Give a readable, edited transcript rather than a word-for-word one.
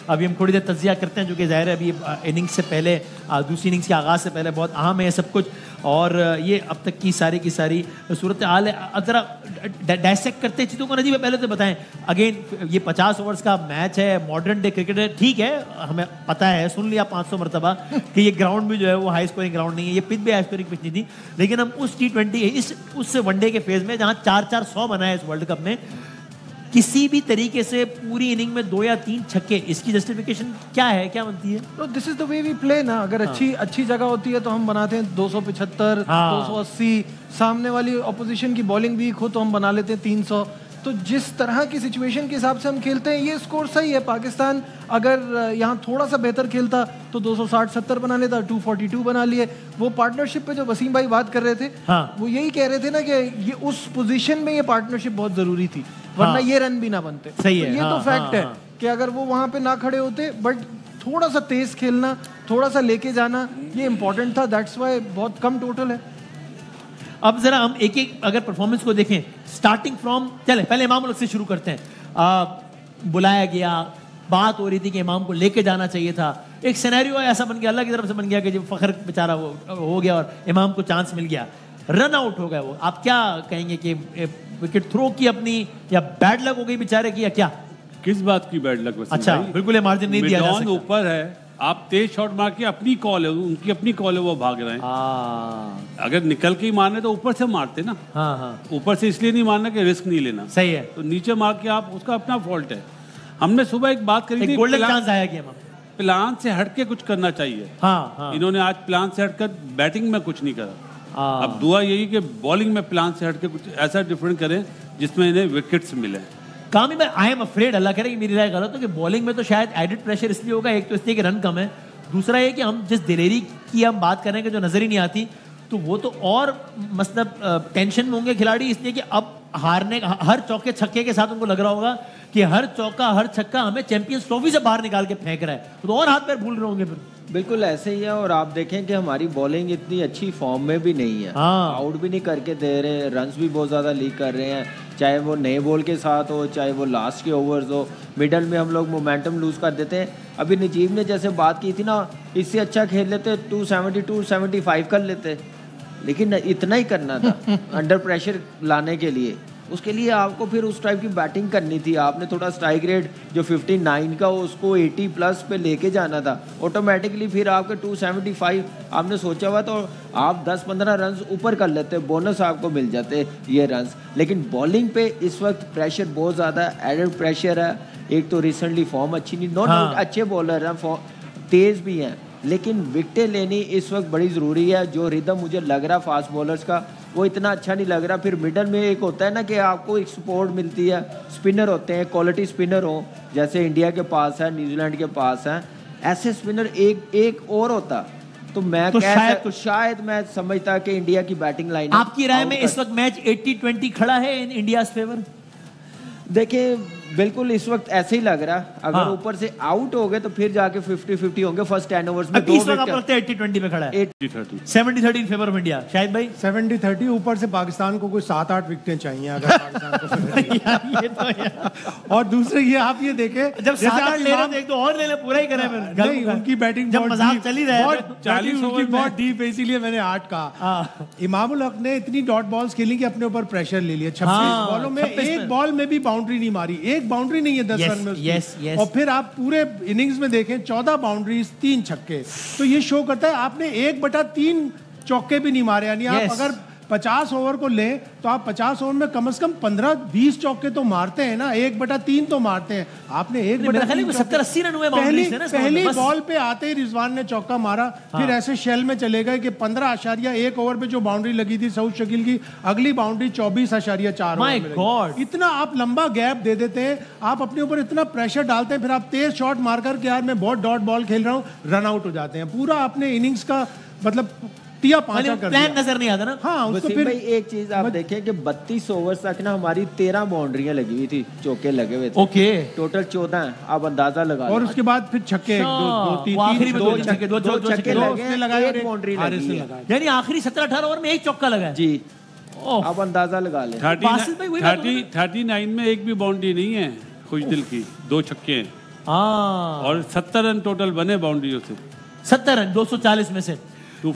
अभी हम थोड़ी देर तजिया करते हैं, जो कि ज़ाहिर है अभी इनिंग्स से पहले, दूसरी इनिंग्स के आगाज़ से पहले बहुत अहम है सब कुछ। और ये अब तक की सारी सूरत हाल है। अब ज़रा डायसेक्ट करते हैं चीज़ों को। नजीब पहले तो बताएं, अगेन ये 50 ओवर्स का मैच है, मॉडर्न डे क्रिकेट है, ठीक है, हमें पता है, सुन लिया 500 मरतबा कि ये ग्राउंड भी जो है वो हाई स्कोरिंग ग्राउंड नहीं है, ये पिच भी हाई स्कोरिंग पिच नहीं थी। लेकिन हम उस T20 उस वनडे के फेज में जहाँ 4-4-100 बना है इस वर्ल्ड कप में, किसी भी तरीके से पूरी इनिंग में 2 या 3 छक्के, इसकी जस्टिफिकेशन क्या है, क्या बनती है? तो this is the way we play ना। अगर अच्छी जगह होती है तो हम बनाते हैं 275, 280, सामने वाली ऑपोजिशन की बॉलिंग वीक हो तो हम बना लेते हैं 300। तो जिस तरह की सिचुएशन के हिसाब से हम खेलते हैं ये स्कोर सही है। पाकिस्तान अगर यहाँ थोड़ा सा बेहतर खेलता तो 260-70 बना लेता, 242 बना लिए। वो पार्टनरशिप पे जो वसीम भाई बात कर रहे थे, वो यही कह रहे थे ना कि ये उस पोजीशन में ये पार्टनरशिप बहुत जरूरी थी, वरना ये रन भी ना बनते। सही है, तो ये तो फैक्ट है कि अगर वो वहां पे ना खड़े होते, बट थोड़ा सा तेज खेलना, थोड़ा सा लेके जाना, ये इंपॉर्टेंट था। दैट्स वाई बहुत कम टोटल है। अब जरा हम एक एक अगर परफॉर्मेंस को देखें, स्टार्टिंग फ्रॉम, चले पहले इमाम उल हक से शुरू करते हैं। बुलाया गया, बात हो रही थी कि इमाम को लेके जाना चाहिए था, एक सिनेरियो ऐसा बन गया, अल्लाह की तरफ से बन गया कि जब फखर बेचारा वो हो गया और इमाम को चांस मिल गया, रन आउट हो गया वो। आप क्या कहेंगे कि विकेट थ्रो की अपनी, या बैड लक हो गई बेचारे की, या क्या? किस बात की बैड लक? अच्छा, बिल्कुल मार्जिन नहीं दिया जा सकता। ऊपर है, आप तेज शॉट मार के, अपनी कॉल है, उनकी अपनी कॉल है, वो भाग रहे हैं। अगर निकल के ही मारने तो ऊपर से मारते ना। ऊपर से इसलिए नहीं मारना कि रिस्क नहीं लेना। सही है। तो नीचे मार के आप, उसका अपना फॉल्ट है। हमने सुबह एक बात करी थी, गोल्डन चांस आया कि प्लान से हटके कुछ करना चाहिए। इन्होंने आज प्लान से हटकर बैटिंग में कुछ नहीं करा। अब दुआ यही कि बॉलिंग में प्लान से हटके कुछ ऐसा डिफरेंट करें जिसमें इन्हें विकेट्स मिले। कामी में आई एम अफ्रेड, अल्लाह करे कि मेरी राय गलत हो, कि बॉलिंग में तो शायद एडिड प्रेशर इसलिए होगा, एक तो इसलिए कि रन कम है, दूसरा ये कि हम जिस दिलेरी की हम बात कर रहे हैं कि जो नजर ही नहीं आती, तो वो तो और मतलब टेंशन में होंगे खिलाड़ी, इसलिए कि अब हारने, हर चौके छक्के के साथ उनको लग रहा होगा कि हर चौका हर छक्का हमें चैंपियंस ट्रॉफी से बाहर निकाल के फेंक रहा है, तो और हाथ पैर भूल रहे होंगे फिर। बिल्कुल ऐसे ही है। और आप देखें कि हमारी बॉलिंग इतनी अच्छी फॉर्म में भी नहीं है, आउट भी नहीं करके दे रहे, रन्स भी बहुत ज़्यादा लीक कर रहे हैं, चाहे वो नए बॉल के साथ हो, चाहे वो लास्ट के ओवर्स हो, मिडल में हम लोग मोमेंटम लूज़ कर देते हैं। अभी नजीब ने जैसे बात की थी ना, इससे अच्छा खेल लेते 270-275 कर लेते, लेकिन इतना ही करना था अंडर प्रेशर लाने के लिए। उसके लिए आपको फिर उस टाइप की बैटिंग करनी थी। आपने थोड़ा स्ट्राइक रेट जो 59 का हो उसको 80 प्लस पे लेके जाना था। ऑटोमेटिकली फिर आपके 275 आपने सोचा हुआ तो आप 10-15 रन ऊपर कर लेते, बोनस आपको मिल जाते ये रन। लेकिन बॉलिंग पे इस वक्त प्रेशर बहुत ज़्यादा एडेड प्रेशर है। एक तो रिसेंटली फॉर्म अच्छी नहीं, नॉट अच्छे बॉलर हैं, तेज़ भी हैं, लेकिन विकेटें लेनी इस वक्त बड़ी ज़रूरी है। जो रिदम मुझे लग रहा फास्ट बॉलर्स का वो इतना अच्छा नहीं लग रहा। फिर मिडल में एक होता है ना कि आपको एक सपोर्ट मिलती है, स्पिनर होते हैं, क्वालिटी स्पिनर हो, जैसे इंडिया के पास है, न्यूजीलैंड के पास है, ऐसे स्पिनर एक और होता तो मैं तो शायद मैं समझता कि इंडिया की बैटिंग लाइन। आपकी राय में इस वक्त मैच 80-20 खड़ा है इन इंडिया फेवर? देखिए बिल्कुल इस वक्त ऐसे ही लग रहा। अगर ऊपर से आउट हो गए तो फिर जाके 50-50 होंगे फर्स्ट 10 ओवर्स में। 80-20 में खड़ा है, 70-30 इन फेवर ऑफ इंडिया। शायद भाई 70-30 ऊपर से पाकिस्तान को कोई 7-8 विकेटें चाहिए अगर पाकिस्तान को ये तो और दूसरे ये आप ये देखें, जब 7-8 ले रहे एक तो और ले ले, पूरा ही करें फिर। नहीं, उनकी बैटिंग जब मजाक चल ही रहा है, 40 ओवर बहुत डीप है, इसीलिए मैंने 8 कहा। इमाम उल हक ने इतनी डॉट बॉल्स खेली कि अपने ऊपर प्रेशर ले लिया। 26 बॉलों में एक बॉल में भी बाउंड्री नहीं मारी, एक बाउंड्री नहीं है 10 रन में उसकी। और फिर आप पूरे इनिंग्स में देखें 14 बाउंड्रीज 3 छक्के, तो ये शो करता है आपने 1/3 चौके भी नहीं मारे। यानी आप अगर 50 ओवर को लें तो आप 50 ओवर में कम से कम 15-20 चौके तो मारते हैं ना, 1/3 तो मारते हैं। आपने 1/3 70-80 रन हुए पहली बॉल पे आते ही रिजवान ने चौका मारा। फिर ऐसे शेल में चले गए कि 15.1 ओवर पे जो बाउंड्री लगी थी सऊद शकील की, अगली बाउंड्री 24.4 ओवर में। इतना आप लंबा गैप दे देते हैं, आप अपने ऊपर इतना प्रेशर डालते हैं, फिर आप तेज शॉट मारकर के यार मैं बहुत डॉट बॉल खेल रहा हूँ, रन आउट हो जाते हैं। पूरा अपने इनिंग्स का मतलब प्लान नजर नहीं आता ना। उसको फिर भाई एक चीज आप देखें कि 32 ओवर तक ना हमारी 13 बाउंड्रियां लगी हुई थी, चौके लगे हुए थे। ओके, टोटल 14 है, आप अंदाजा लगा। और उसके बाद फिर छक्के 2 छक्के लगाए, एक बाउंड्री लगी, यानी आखिरी 17-18 ओवर में एक चौका लगा जी। आप अंदाजा लगा लें। 39 में एक भी बाउंड्री नहीं है खुश दिल की, 2 छक्के हैं। और 70 रन टोटल बने बाउंड्रियों से। 70 रन 240 में से।